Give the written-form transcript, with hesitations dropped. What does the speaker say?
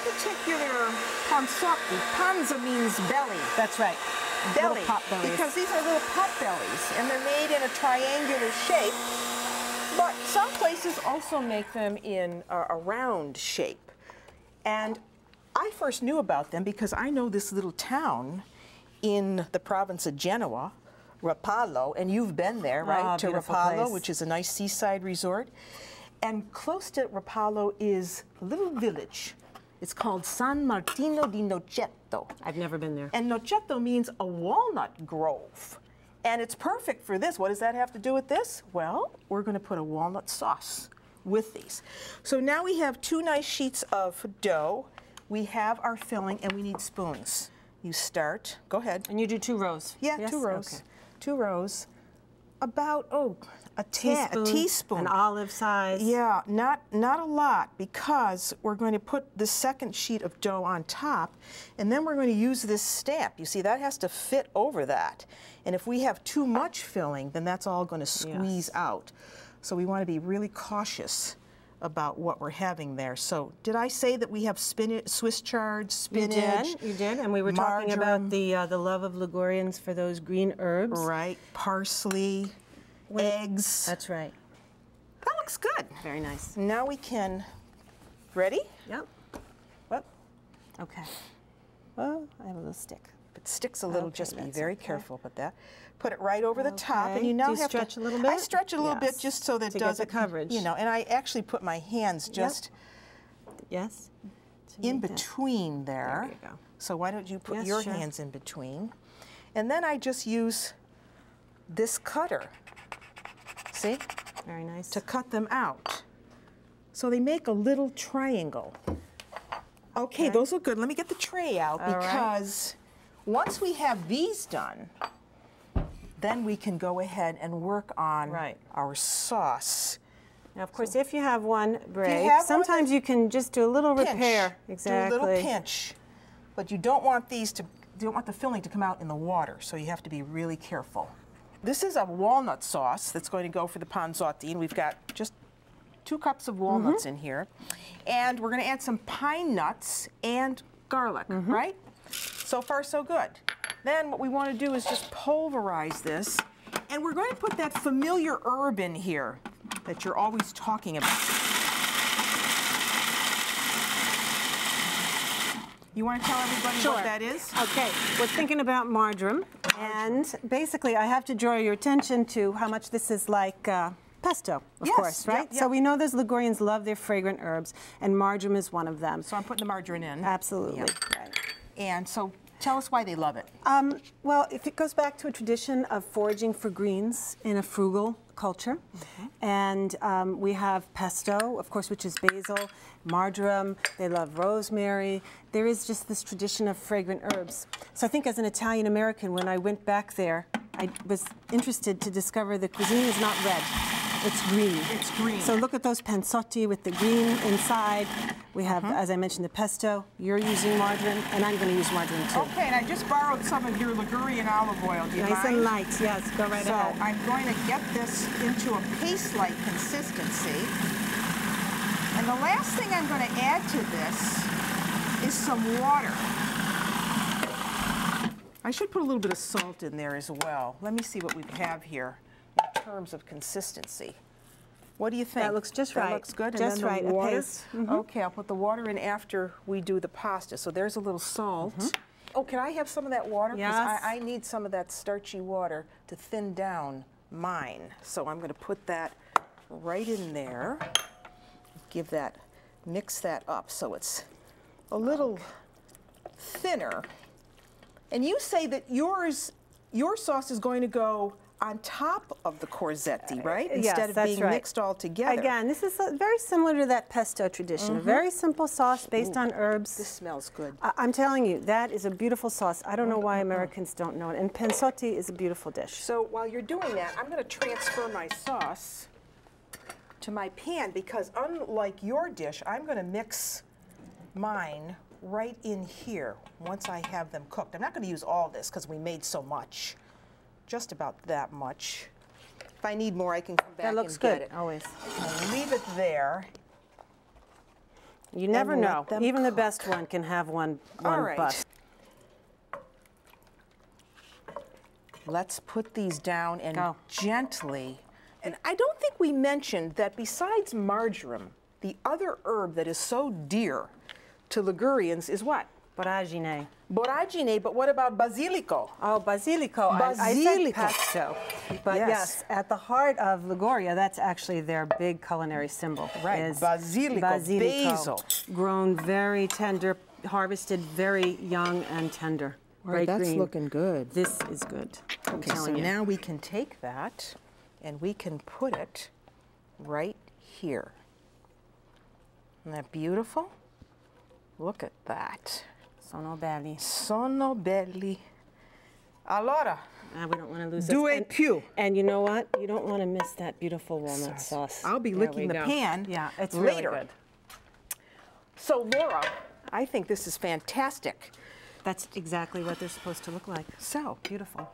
particular pansotto, panza means belly. That's right. Belly. Little pot bellies. Because these are little pot bellies, and they're made in a triangular shape. But some places also make them in a round shape. And I first knew about them because I know this little town in the province of Genoa, Rapallo, and you've been there, right? To Rapallo, place. which is a nice seaside resort. And close to Rapallo is a little village. It's called San Martino di Noceto. I've never been there. And Noceto means a walnut grove. And it's perfect for this. What does that have to do with this? Well, we're going to put a walnut sauce with these. So now we have 2 nice sheets of dough. We have our filling, and we need spoons. You start. Go ahead. And you do 2 rows? Yeah, yes? 2 rows. Okay. 2 rows. About, a teaspoon. An olive size. Yeah, not a lot, because we're going to put the second sheet of dough on top, and then we're going to use this stamp. You see, that has to fit over that. And if we have too much filling, then that's all going to squeeze out. So we want to be really cautious about what we're having there. So did I say that we have spinach, Swiss chard, spinach? You did, and we were talking about the love of Ligurians for those green herbs. Right, parsley, eggs. That's right. That looks good. Very nice. Now we can, ready? Yep. What? Okay. Well, I have a little stick. If it sticks a little, Okay, just be that's very okay. careful with that. Put it right over the top, and you now Do you have stretch to a little bit? I stretch it a little bit Yes, just so that to it get does the coverage. You know, and I actually put my hands just Yes. in between there. There you go. So why don't you put Yes, your sure. hands in between? And then I just use this cutter. See? Very nice. To cut them out. So they make a little triangle. Okay, those look good. Let me get the tray out because once we have these done, then we can go ahead and work on our sauce. Now, of course, if you have one break, have sometimes you can just do a little Pinch. repair. Exactly. Do a little pinch. But you don't want these to, you don't want the filling to come out in the water, so you have to be really careful. This is a walnut sauce that's going to go for the panzotti, and we've got just 2 cups of walnuts in here. And we're going to add some pine nuts and garlic, right? So far, so good. Then what we want to do is just pulverize this, and we're going to put that familiar herb in here that you're always talking about. You want to tell everybody what that is? Okay, we're thinking about marjoram, and basically I have to draw your attention to how much this is like pesto, of course, right? Yep. So we know those Ligurians love their fragrant herbs, and marjoram is one of them. So I'm putting the margarine in. Absolutely. Right. And so tell us why they love it. Well, if it goes back to a tradition of foraging for greens in a frugal culture, and we have pesto, of course, which is basil, marjoram, they love rosemary. There is just this tradition of fragrant herbs. So I think as an Italian American, when I went back there, I was interested to discover the cuisine is not red. It's green. It's green. So look at those panzotti with the green inside. We have, as I mentioned, the pesto. You're using margarine, and I'm going to use margarine too. Okay, and I just borrowed some of your Ligurian olive oil. Do you Nice mind? and light, yes, go right ahead. So I'm going to get this into a paste-like consistency. And the last thing I'm going to add to this is some water. I should put a little bit of salt in there as well. Let me see what we have here in terms of consistency. What do you think? That looks just right. That looks good. Just and then right, the water. a paste. Okay, I'll put the water in after we do the pasta. So there's a little salt. Oh, can I have some of that water? 'Cause Yes. I need some of that starchy water to thin down mine. So I'm going to put that right in there. Give that, mix that up so it's a little thinner. And you say that your sauce is going to go on top of the corzetti, right? Instead of being mixed all together. Again, this is very similar to that pesto tradition. A very simple sauce based on herbs. This smells good. I'm telling you, that is a beautiful sauce. I don't know why Americans don't know it. And panzotti is a beautiful dish. So while you're doing that, I'm going to transfer my sauce to my pan because unlike your dish, I'm going to mix mine right in here once I have them cooked. I'm not going to use all this because we made so much. Just about that much. If I need more, I can come back and get it. That looks good, always. I'll leave it there. You never and let know. them Even the cook. best one can have one All right. bust. Let's put these down and Go. gently. And I don't think we mentioned that besides marjoram, the other herb that is so dear to Ligurians is what? Boragine. Boragine, but what about basilico? Oh, basilico. I said Basilico. pesto. But Yes. yes, at the heart of Liguria, that's actually their big culinary symbol. Right, is basilico, basil. Grown very tender, harvested very young and tender. Bright that's green. looking good. This is good. I'm Okay, so telling you. now we can take that and we can put it right here. Isn't that beautiful? Look at that. Sono belli. Sono belli. Allora, We don't want to lose due this. più. And you know what? You don't want to miss that beautiful walnut sauce. I'll be There licking we the go. pan Yeah, it's later. really good. So Laura, I think this is fantastic. That's exactly what they're supposed to look like. So, Beautiful.